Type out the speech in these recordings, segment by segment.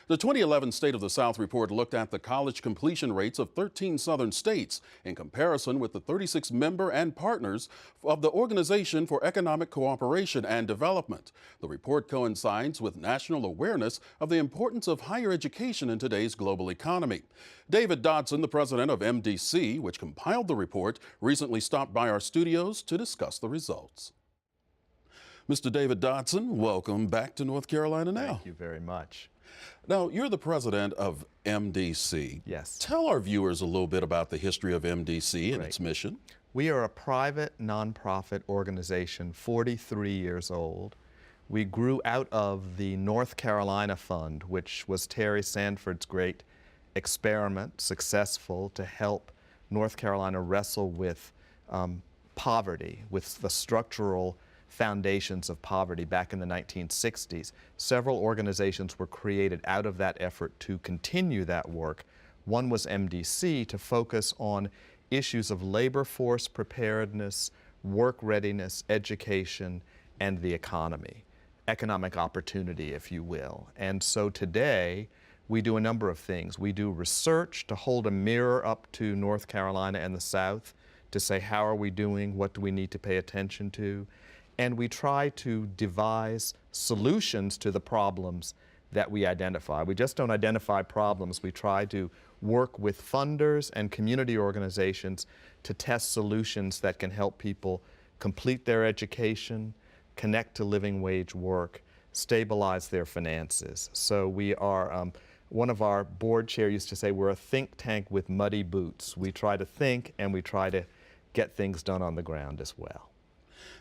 The 2011 State of the South report looked at the college completion rates of 13 southern states in comparison with the 36 member and partners of the Organization for Economic Cooperation and Development. The report coincides with national awareness of the importance of higher education in today's global economy. David Dodson, the president of MDC, which compiled the report, recently stopped by our studios to discuss the results. Mr. David Dodson, welcome back to North Carolina Now. Thank you very much. Now, you're the president of MDC. Yes. Tell our viewers a little bit about the history of MDC and its mission. We are a private nonprofit organization, 43 years old. We grew out of the North Carolina Fund, which was Terry Sanford's great experiment, successful, to help North Carolina wrestle with poverty, with the structural foundations of poverty back in the 1960s. Several organizations were created out of that effort to continue that work. One was MDC, to focus on issues of labor force preparedness, work readiness, education, and the economy. Economic opportunity, if you will. And so today, we do a number of things. We do research to hold a mirror up to North Carolina and the South to say, how are we doing? What do we need to pay attention to? And we try to devise solutions to the problems that we identify. We just don't identify problems. We try to work with funders and community organizations to test solutions that can help people complete their education, connect to living wage work, stabilize their finances. So we are, one of our board chair used to say, we're a think tank with muddy boots. We try to think and we try to get things done on the ground as well.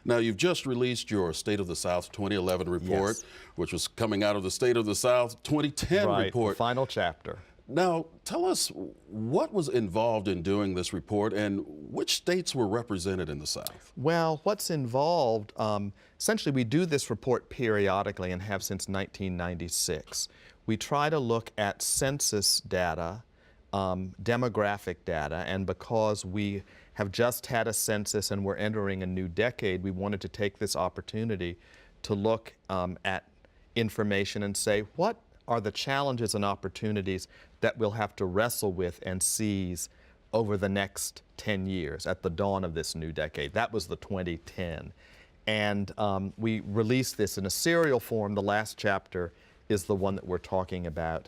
Now, you've just released your State of the South 2011 report, which was coming out of the State of the South 2010 report. The final chapter. Now, tell us what was involved in doing this report and which states were represented in the South? Well, what's involved, essentially we do this report periodically and have since 1996. We try to look at census data, demographic data, and because we have just had a census and we're entering a new decade, we wanted to take this opportunity to look at information and say, what are the challenges and opportunities that we'll have to wrestle with and seize over the next 10 years at the dawn of this new decade? That was the 2010. And we released this in a serial form. The last chapter is the one that we're talking about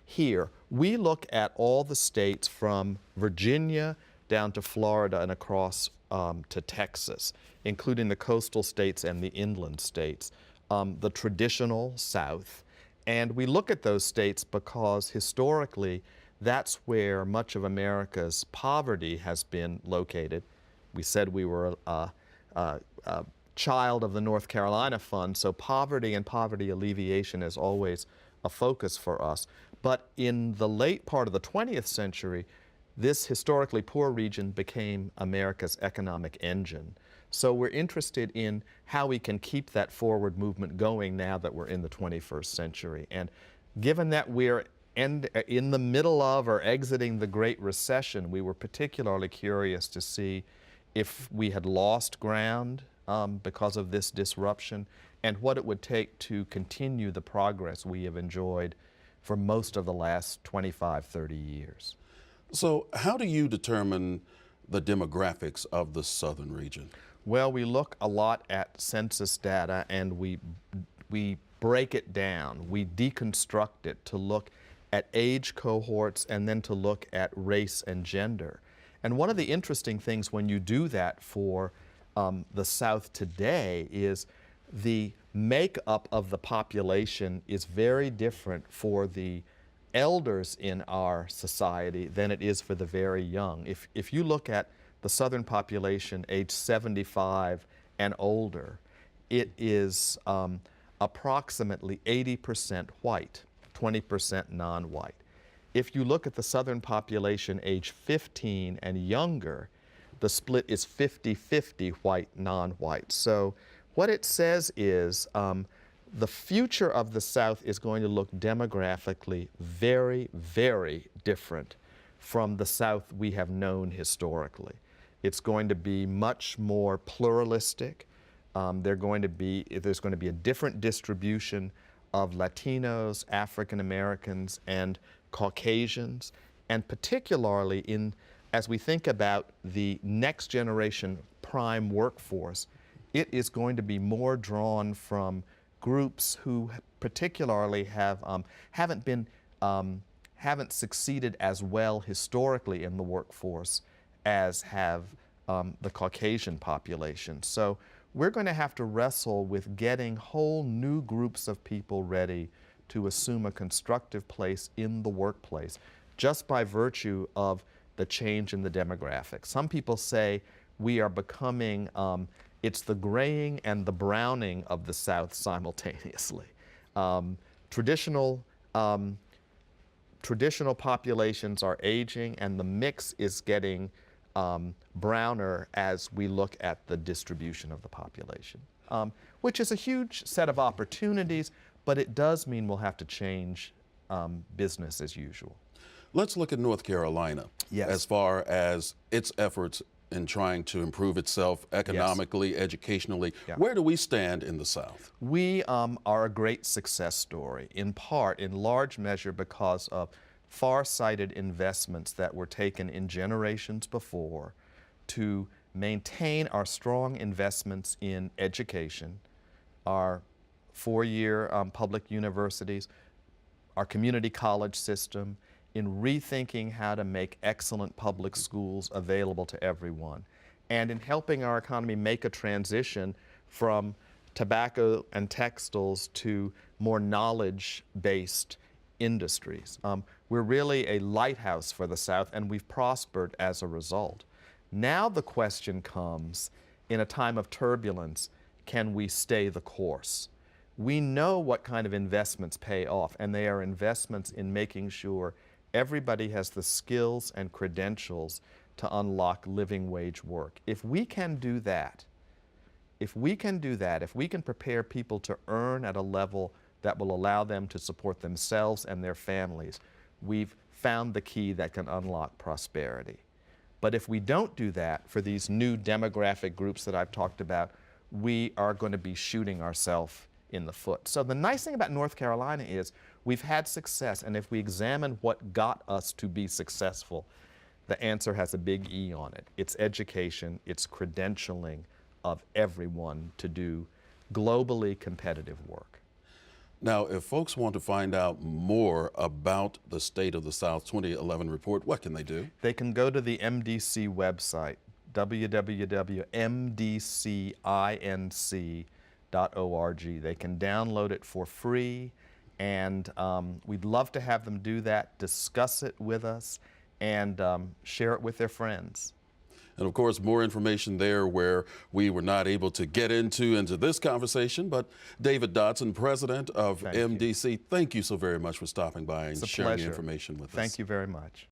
here. We look at all the states from Virginia down to Florida and across to Texas, including the coastal states and the inland states, the traditional South. And we look at those states because historically that's where much of America's poverty has been located. We said we were a child of the North Carolina Fund, so poverty and poverty alleviation is always a focus for us. But in the late part of the 20th century, this historically poor region became America's economic engine. So we're interested in how we can keep that forward movement going now that we're in the 21st century. And given that we're in the middle of or exiting the Great Recession, we were particularly curious to see if we had lost ground because of this disruption and what it would take to continue the progress we have enjoyed for most of the last 25, 30 years. So how do you determine the demographics of the southern region? Well, we look a lot at census data and we break it down. We deconstruct it to look at age cohorts and then to look at race and gender. And one of the interesting things when you do that for the South today is the makeup of the population is very different for the elders in our society than it is for the very young. If you look at the southern population age 75 and older, it is approximately 80% white, 20% non-white. If you look at the southern population age 15 and younger, the split is 50-50 white, non-white. So what it says is the future of the South is going to look demographically very, very different from the South we have known historically. It's going to be much more pluralistic. There's going to be a different distribution of Latinos, African Americans, and Caucasians, and particularly as we think about the next generation prime workforce, it is going to be more drawn from groups who particularly haven't succeeded as well historically in the workforce as have the Caucasian population. So we're going to have to wrestle with getting whole new groups of people ready to assume a constructive place in the workplace just by virtue of the change in the demographics. Some people say we are becoming, it's the graying and the browning of the South simultaneously. Traditional populations are aging, and the mix is getting browner as we look at the distribution of the population, which is a huge set of opportunities, but it does mean we'll have to change business as usual. Let's look at North Carolina. Yes. As far as its efforts in trying to improve itself economically, Yes. educationally. Yeah. Where do we stand in the South? We are a great success story, in part, in large measure, because of far-sighted investments that were taken in generations before to maintain our strong investments in education, our four-year public universities, our community college system, in rethinking how to make excellent public schools available to everyone, and in helping our economy make a transition from tobacco and textiles to more knowledge-based industries. We're really a lighthouse for the South, and we've prospered as a result. Now the question comes, in a time of turbulence, can we stay the course? We know what kind of investments pay off, and they are investments in making sure everybody has the skills and credentials to unlock living wage work. If we can do that, if we can prepare people to earn at a level that will allow them to support themselves and their families, we've found the key that can unlock prosperity. But if we don't do that for these new demographic groups that I've talked about, we are going to be shooting ourselves in the foot. So the nice thing about North Carolina is we've had success, and if we examine what got us to be successful, the answer has a big E on it. It's education, it's credentialing of everyone to do globally competitive work. Now, if folks want to find out more about the State of the South 2011 report, what can they do? They can go to the MDC website, www.mdcinc.org. They can download it for free, and we'd love to have them do that, discuss it with us, and share it with their friends. And of course, more information there where we were not able to get into this conversation. But David Dodson, president of MDC, thank you so very much for stopping by and sharing the information with us. Thank you very much.